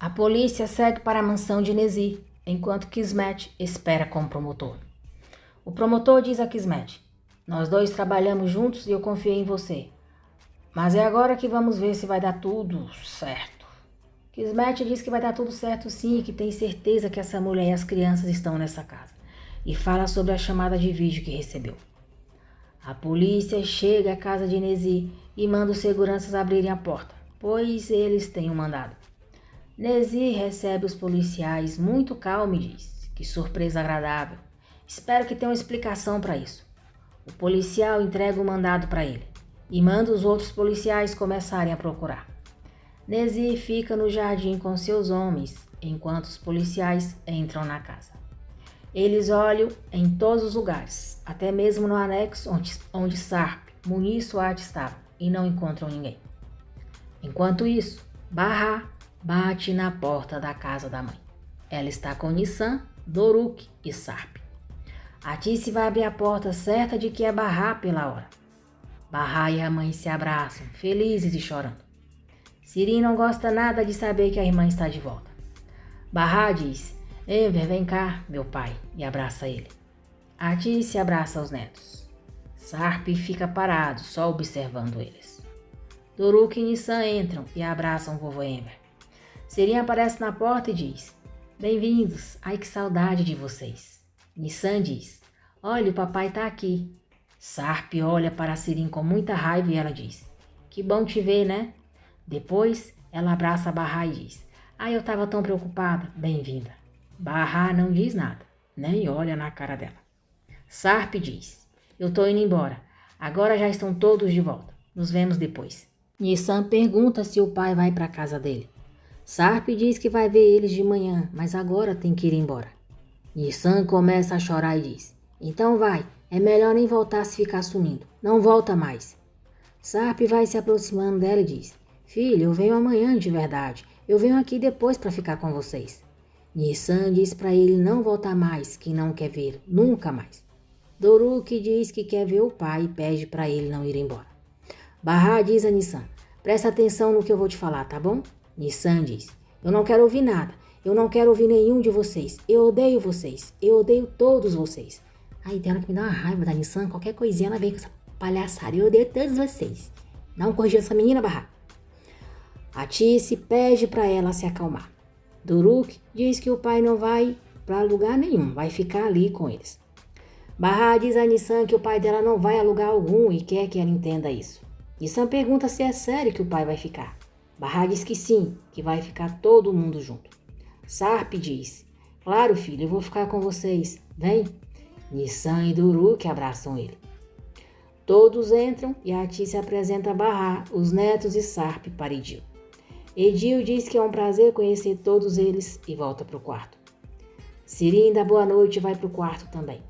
A polícia segue para a mansão de Nesi, enquanto Kismet espera com o promotor. O promotor diz a Kismet: "Nós dois trabalhamos juntos e eu confiei em você. Mas é agora que vamos ver se vai dar tudo certo." Kismet diz que vai dar tudo certo sim e que tem certeza que essa mulher e as crianças estão nessa casa. E fala sobre a chamada de vídeo que recebeu. A polícia chega à casa de Nesi e manda os seguranças abrirem a porta, pois eles têm um mandado. Nesi recebe os policiais muito calmo e diz: "Que surpresa agradável. Espero que tenha uma explicação para isso." O policial entrega o mandado para ele e manda os outros policiais começarem a procurar. Nesi fica no jardim com seus homens, enquanto os policiais entram na casa. Eles olham em todos os lugares, até mesmo no anexo onde Sarp, Munir e Swat estavam, e não encontram ninguém. Enquanto isso, Bahar bate na porta da casa da mãe. Ela está com Nissan, Doruk e Sarp. Atice vai abrir a porta certa de que é Bahar pela hora. Bahar e a mãe se abraçam, felizes e chorando. Sirin não gosta nada de saber que a irmã está de volta. Bahar diz: "Enver, vem cá, meu pai", e abraça ele. Atice abraça os netos. Sarp fica parado, só observando eles. Doruk e Nissan entram e abraçam o vovô Enver. Sirin aparece na porta e diz: "Bem-vindos, ai que saudade de vocês." Nissan diz: "Olha, o papai tá aqui." Sarp olha para Sirin com muita raiva e ela diz: "Que bom te ver, né?" Depois, ela abraça Bahar e diz: "Ai, eu tava tão preocupada, bem-vinda." Bahar não diz nada, nem olha na cara dela. Sarp diz: "Eu tô indo embora, agora já estão todos de volta, nos vemos depois." Nissan pergunta se o pai vai para a casa dele. Sarp diz que vai ver eles de manhã, mas agora tem que ir embora. Nissan começa a chorar e diz: "Então vai, é melhor nem voltar se ficar sumindo, não volta mais." Sarp vai se aproximando dela e diz: "Filho, eu venho amanhã de verdade, eu venho aqui depois para ficar com vocês." Nissan diz para ele não voltar mais, que não quer ver, nunca mais. Doruk diz que quer ver o pai e pede para ele não ir embora. Bahar diz a Nissan: "Presta atenção no que eu vou te falar, tá bom?" Nissan diz: "Eu não quero ouvir nada. Eu não quero ouvir nenhum de vocês. Eu odeio vocês. Eu odeio todos vocês." Aí tem hora que me dá uma raiva da Nissan. Qualquer coisinha ela vem com essa palhaçada. "Eu odeio todos vocês." Dá um corrigir essa menina, Bahar. A Tice pede para ela se acalmar. Doruk diz que o pai não vai para lugar nenhum. Vai ficar ali com eles. Bahar diz a Nissan que o pai dela não vai a lugar algum e quer que ela entenda isso. Nissan pergunta se é sério que o pai vai ficar. Bahar diz que sim, que vai ficar todo mundo junto. Sarp diz: "Claro, filho, eu vou ficar com vocês. Vem." Nissan e Doruk abraçam ele. Todos entram e a Ati se apresenta a Bahar, os netos e Sarp para Edil. Edil diz que é um prazer conhecer todos eles e volta para o quarto. Sirin dá boa noite e vai para o quarto também.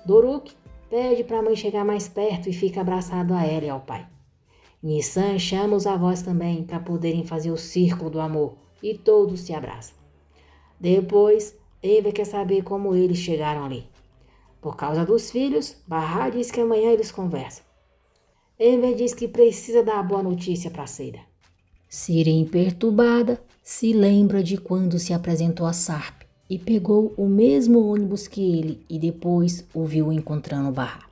Doruk pede para a mãe chegar mais perto e fica abraçado a ela e ao pai. Nissan chama os avós também para poderem fazer o círculo do amor e todos se abraçam. Depois, Enver quer saber como eles chegaram ali. Por causa dos filhos, Bahar diz que amanhã eles conversam. Enver diz que precisa dar a boa notícia para Seida. Sirin, perturbada, se lembra de quando se apresentou a Sarp e pegou o mesmo ônibus que ele e depois o viu encontrando Bahar.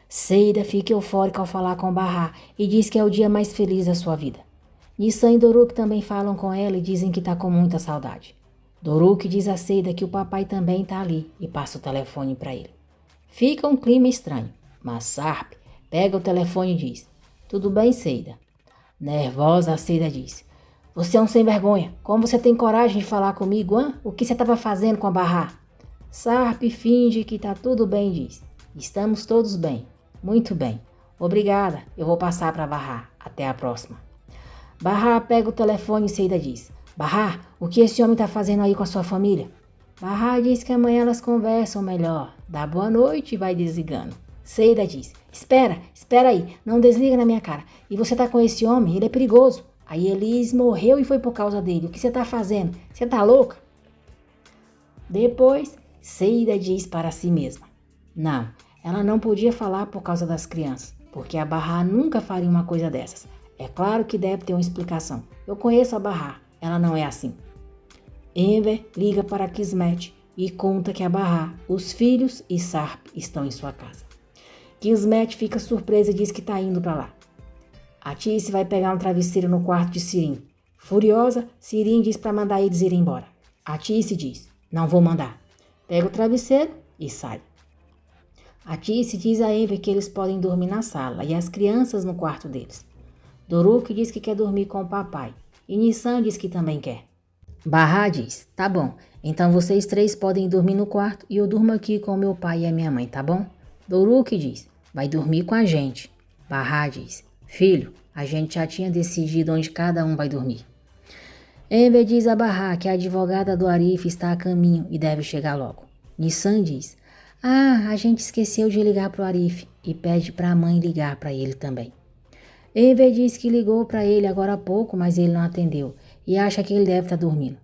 Seida fica eufórica ao falar com Bahar e diz que é o dia mais feliz da sua vida. Nissan e Doruk também falam com ela e dizem que está com muita saudade. Doruk diz a Seida que o papai também está ali e passa o telefone para ele. Fica um clima estranho, mas Sarp pega o telefone e diz: "Tudo bem, Seida?" Nervosa, a Seida diz: "Você é um sem vergonha. Como você tem coragem de falar comigo, hã? O que você estava fazendo com a Bahar?" Sarp finge que está tudo bem e diz: "Estamos todos bem. Muito bem. Obrigada. Eu vou passar para Bahar. Até a próxima." Bahar pega o telefone e Seida diz: "Bahar, o que esse homem está fazendo aí com a sua família?" Bahar diz que amanhã elas conversam melhor. Dá boa noite e vai desligando. Seida diz: Espera aí, não desliga na minha cara. E você tá com esse homem? Ele é perigoso." Aí Elise morreu e foi por causa dele. O que você tá fazendo? Você tá louca? Depois, Seida diz para si mesma: Não, ela não podia falar por causa das crianças, porque a Bahar nunca faria uma coisa dessas. É claro que deve ter uma explicação. Eu conheço a Bahar. ela não é assim. Enver liga para Kismet e conta que a Barra, os filhos e Sarp estão em sua casa. Kismet fica surpresa e diz que está indo para lá. Atice vai pegar um travesseiro no quarto de Sirin. Furiosa, Sirin diz para mandar eles irem embora. Atice diz, não vou mandar. Pega o travesseiro e sai. Atice diz a Enver que eles podem dormir na sala e as crianças no quarto deles. Doruk diz que quer dormir com o papai e Nissan diz que também quer. Barra diz, tá bom, então vocês três podem dormir no quarto e eu durmo aqui com meu pai e a minha mãe, tá bom? Doruk diz, vai dormir com a gente. Barra diz, filho, a gente já tinha decidido onde cada um vai dormir. Enver diz a Barra que a advogada do Arif está a caminho e deve chegar logo. Nissan diz, a gente esqueceu de ligar pro Arif e pede para a mãe ligar para ele também. Enver diz que ligou para ele agora há pouco, mas ele não atendeu e acha que ele deve estar dormindo.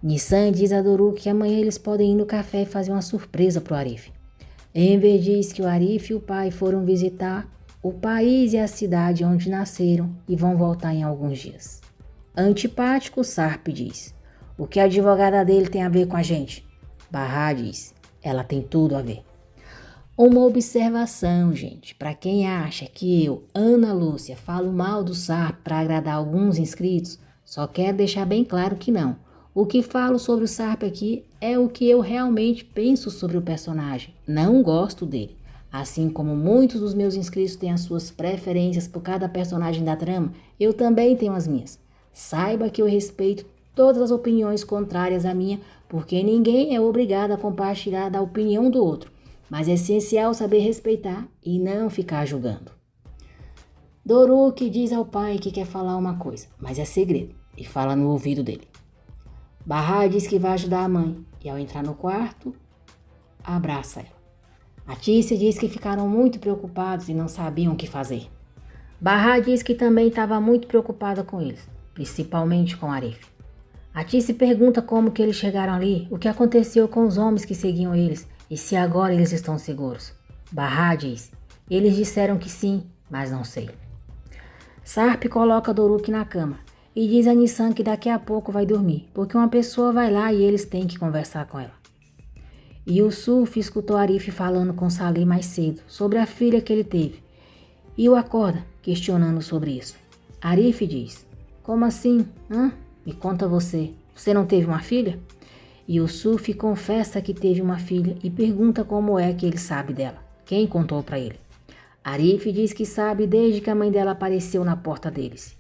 Nissan diz a Doruk que amanhã eles podem ir no café e fazer uma surpresa pro Arif. Enver diz que o Arif e o pai foram visitar o país e a cidade onde nasceram e vão voltar em alguns dias. Antipático, Sarp diz, o que a advogada dele tem a ver com a gente? Barra diz, ela tem tudo a ver. Uma observação, gente, para quem acha que eu, Ana Lúcia, falo mal do Sarp para agradar alguns inscritos, só quero deixar bem claro que não. O que falo sobre o Sarp aqui é o que eu realmente penso sobre o personagem. Não gosto dele. Assim como muitos dos meus inscritos têm as suas preferências por cada personagem da trama, eu também tenho as minhas. Saiba que eu respeito todas as opiniões contrárias à minha, porque ninguém é obrigado a compartilhar da opinião do outro. Mas é essencial saber respeitar e não ficar julgando. Doruk diz ao pai que quer falar uma coisa, mas é segredo, e fala no ouvido dele. Barra diz que vai ajudar a mãe, e ao entrar no quarto, abraça ela. Atice diz que ficaram muito preocupados e não sabiam o que fazer. Barra diz que também estava muito preocupada com eles, principalmente com Arif. Atice pergunta como que eles chegaram ali, o que aconteceu com os homens que seguiam eles, e se agora eles estão seguros. Barra diz, eles disseram que sim, mas não sei. Sarp coloca Doruk na cama e diz a Nissan que daqui a pouco vai dormir, porque uma pessoa vai lá e eles têm que conversar com ela. Yusuf escutou Arif falando com Salih mais cedo sobre a filha que ele teve e o acorda, questionando sobre isso. Arif diz, como assim? Me conta você não teve uma filha? Yusuf confessa que teve uma filha e pergunta como é que ele sabe dela. Quem contou para ele? Arif diz que sabe desde que a mãe dela apareceu na porta deles.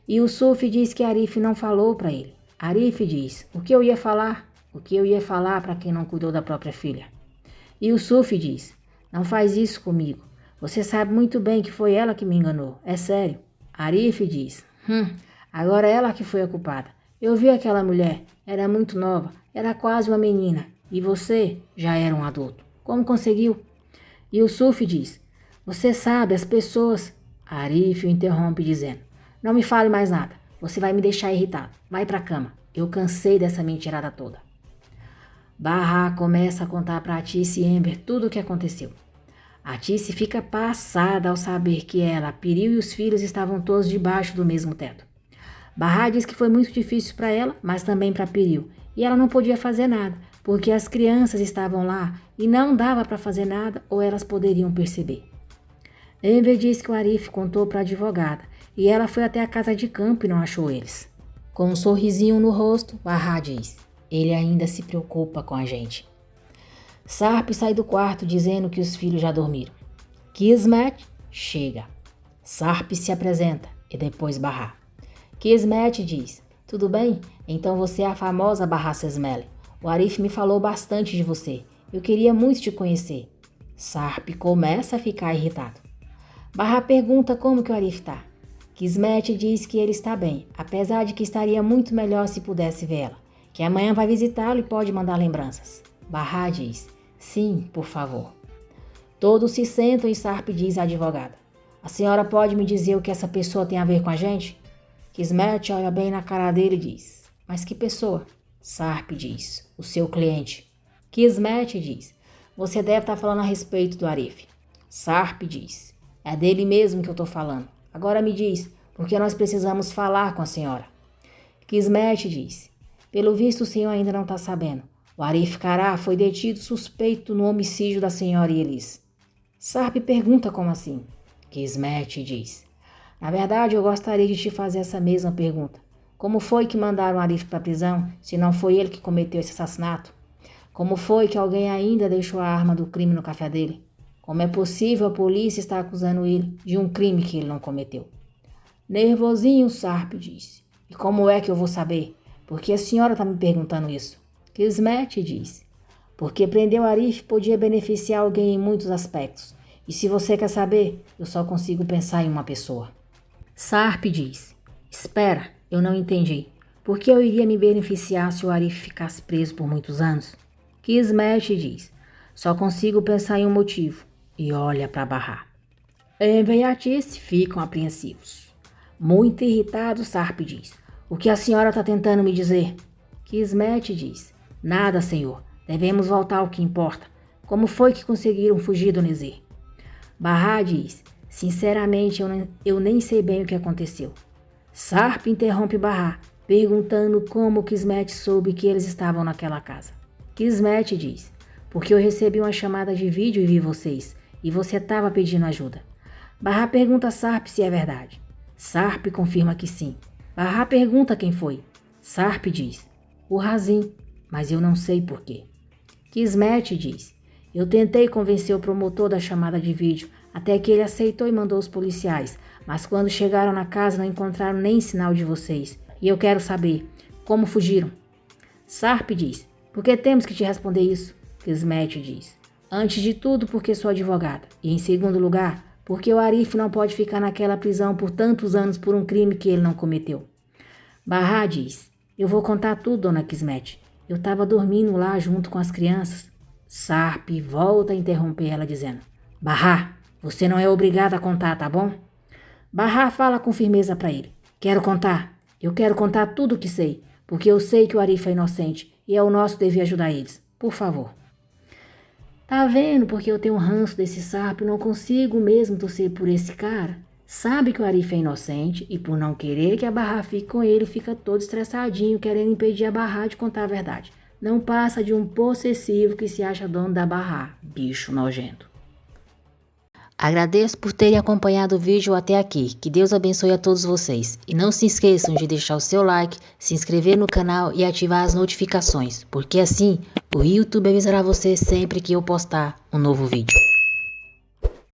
Yusuf diz que Arif não falou para ele. Arif diz, o que eu ia falar? O que eu ia falar para quem não cuidou da própria filha? Yusuf diz, não faz isso comigo. Você sabe muito bem que foi ela que me enganou. É sério. Arif diz, agora é ela que foi a culpada. Eu vi aquela mulher, era muito nova, era quase uma menina. E você já era um adulto. Como conseguiu? Yusuf diz, você sabe, as pessoas... Arif o interrompe dizendo, não me fale mais nada. Você vai me deixar irritado. Vai pra cama. Eu cansei dessa mentirada toda. Barra começa a contar para Atice e Enver tudo o que aconteceu. Atice fica passada ao saber que ela, Piril e os filhos estavam todos debaixo do mesmo teto. Barra diz que foi muito difícil para ela, mas também para Piril, e ela não podia fazer nada, porque as crianças estavam lá e não dava para fazer nada ou elas poderiam perceber. Enver diz que o Arif contou para a advogada e ela foi até a casa de campo e não achou eles. Com um sorrisinho no rosto, Barra diz, ele ainda se preocupa com a gente. Sarp sai do quarto dizendo que os filhos já dormiram. Kismet chega. Sarp se apresenta e depois Barra. Kismet diz, tudo bem? Então você é a famosa Barra Sesmele. O Arif me falou bastante de você. Eu queria muito te conhecer. Sarp começa a ficar irritado. Barra pergunta como que o Arif tá. Kismet diz que ele está bem, apesar de que estaria muito melhor se pudesse vê-la, que amanhã vai visitá-lo e pode mandar lembranças. Barra diz, sim, por favor. Todos se sentam e Sarp diz à advogada, a senhora pode me dizer o que essa pessoa tem a ver com a gente? Kismet olha bem na cara dele e diz, mas que pessoa? Sarp diz, o seu cliente. Kismet diz, você deve estar falando a respeito do Arif. Sarp diz, é dele mesmo que eu estou falando. Agora me diz, porque nós precisamos falar com a senhora. Kismet disse: pelo visto o senhor ainda não está sabendo. O Arif Kara foi detido suspeito no homicídio da senhora Elis. Sarp pergunta como assim. Kismet diz: na verdade eu gostaria de te fazer essa mesma pergunta. Como foi que mandaram o Arif para a prisão se não foi ele que cometeu esse assassinato? Como foi que alguém ainda deixou a arma do crime no café dele? Como é possível a polícia estar acusando ele de um crime que ele não cometeu? Nervosinho, Sarp disse: e como é que eu vou saber? Por que a senhora está me perguntando isso? Kismet disse: porque prender o Arif podia beneficiar alguém em muitos aspectos. E se você quer saber, eu só consigo pensar em uma pessoa. Sarp diz: espera, eu não entendi. Por que eu iria me beneficiar se o Arif ficasse preso por muitos anos? Kismet diz: só consigo pensar em um motivo. E olha para Bahar. Enver e Atis ficam apreensivos. Muito irritado, Sarp diz: o que a senhora está tentando me dizer? Kismet diz: nada, senhor. Devemos voltar ao que importa. Como foi que conseguiram fugir do Nezir? Bahar diz: sinceramente, eu nem sei bem o que aconteceu. Sarp interrompe Bahar, perguntando como Kismet soube que eles estavam naquela casa. Kismet diz: porque eu recebi uma chamada de vídeo e vi vocês, e você estava pedindo ajuda. Bahar pergunta a Sarp se é verdade. Sarp confirma que sim. Bahar pergunta quem foi. Sarp diz: o Razin, mas eu não sei por quê. Kismet diz: eu tentei convencer o promotor da chamada de vídeo, até que ele aceitou e mandou os policiais, mas quando chegaram na casa não encontraram nem sinal de vocês. E eu quero saber, como fugiram? Sarp diz: por que temos que te responder isso? Kismet diz: antes de tudo porque sou advogada, e em segundo lugar, porque o Arif não pode ficar naquela prisão por tantos anos por um crime que ele não cometeu. Bahar diz: eu vou contar tudo, dona Kismet. Eu estava dormindo lá junto com as crianças. Sarp volta a interromper ela dizendo: Bahar, você não é obrigada a contar, tá bom? Bahar fala com firmeza para ele: quero contar. Eu quero contar tudo o que sei, porque eu sei que o Arif é inocente e é o nosso dever ajudar eles. Por favor. Tá vendo porque eu tenho um ranço desse Sarp e não consigo mesmo torcer por esse cara? Sabe que o Arif é inocente e por não querer que a Bahar fique com ele, fica todo estressadinho, querendo impedir a Bahar de contar a verdade. Não passa de um possessivo que se acha dono da Bahar, bicho nojento. Agradeço por terem acompanhado o vídeo até aqui. Que Deus abençoe a todos vocês. E não se esqueçam de deixar o seu like, se inscrever no canal e ativar as notificações, porque assim o YouTube avisará você sempre que eu postar um novo vídeo.